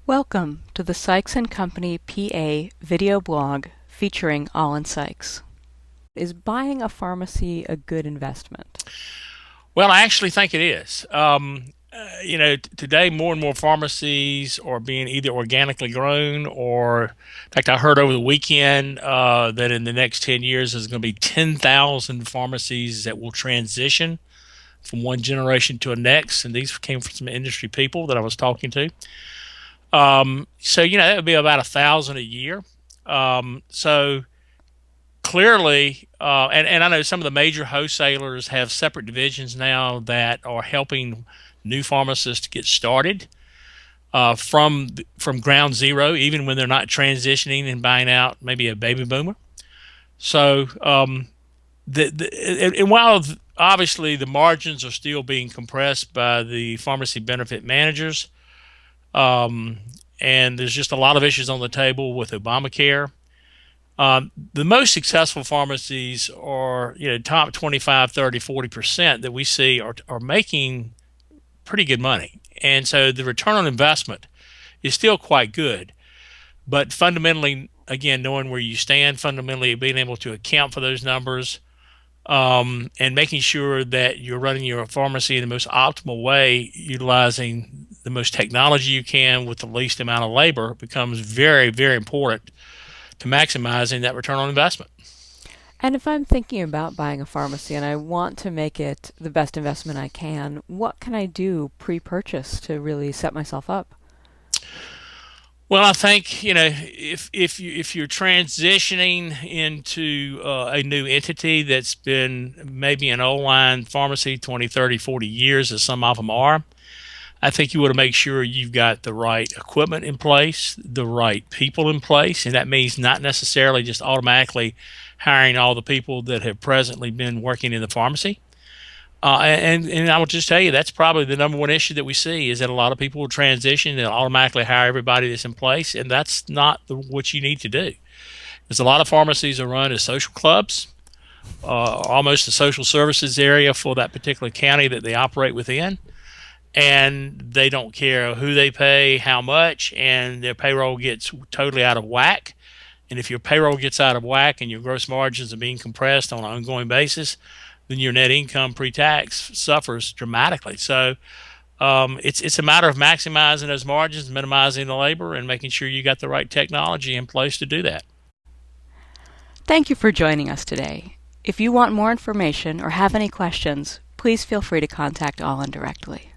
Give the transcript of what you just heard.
Welcome to the Sykes & Company PA video blog featuring Ollin Sykes. Is buying a pharmacy a good investment? Well, I actually think it is. Today more and more pharmacies are being either organically grown or, in fact, I heard over the weekend that in the next 10 years there's going to be 10,000 pharmacies that will transition from one generation to the next. And these came from some industry people that I was talking to. That would be about 1,000 a year. So clearly, and I know some of the major wholesalers have separate divisions now that are helping new pharmacists get started from ground zero, even when they're not transitioning and buying out maybe a baby boomer. So, and while obviously the margins are still being compressed by the pharmacy benefit managers, and there's just a lot of issues on the table with Obamacare. The most successful pharmacies are, top 25, 30, 40% that we see are making pretty good money. And so the return on investment is still quite good. But fundamentally, again, knowing where you stand, fundamentally being able to account for those numbers, and making sure that you're running your pharmacy in the most optimal way, utilizing the most technology you can with the least amount of labor becomes very, very important to maximizing that return on investment. And if I'm thinking about buying a pharmacy and I want to make it the best investment I can, what can I do pre-purchase to really set myself up? Well, I think if you're transitioning into a new entity that's been maybe an old line pharmacy 20, 30, 40 years, as some of them are, I think you want to make sure you've got the right equipment in place, the right people in place, and that means not necessarily just automatically hiring all the people that have presently been working in the pharmacy. And I will just tell you that's probably the number one issue that we see is that a lot of people will transition and automatically hire everybody that's in place, and that's not what you need to do. There's a lot of pharmacies are run as social clubs, almost a social services area for that particular county that they operate within, and they don't care who they pay, how much, and their payroll gets totally out of whack. And if your payroll gets out of whack and your gross margins are being compressed on an ongoing basis, then your net income pre-tax suffers dramatically. So it's a matter of maximizing those margins, minimizing the labor, and making sure you got the right technology in place to do that. Thank you for joining us today. If you want more information or have any questions, please feel free to contact Ollin directly.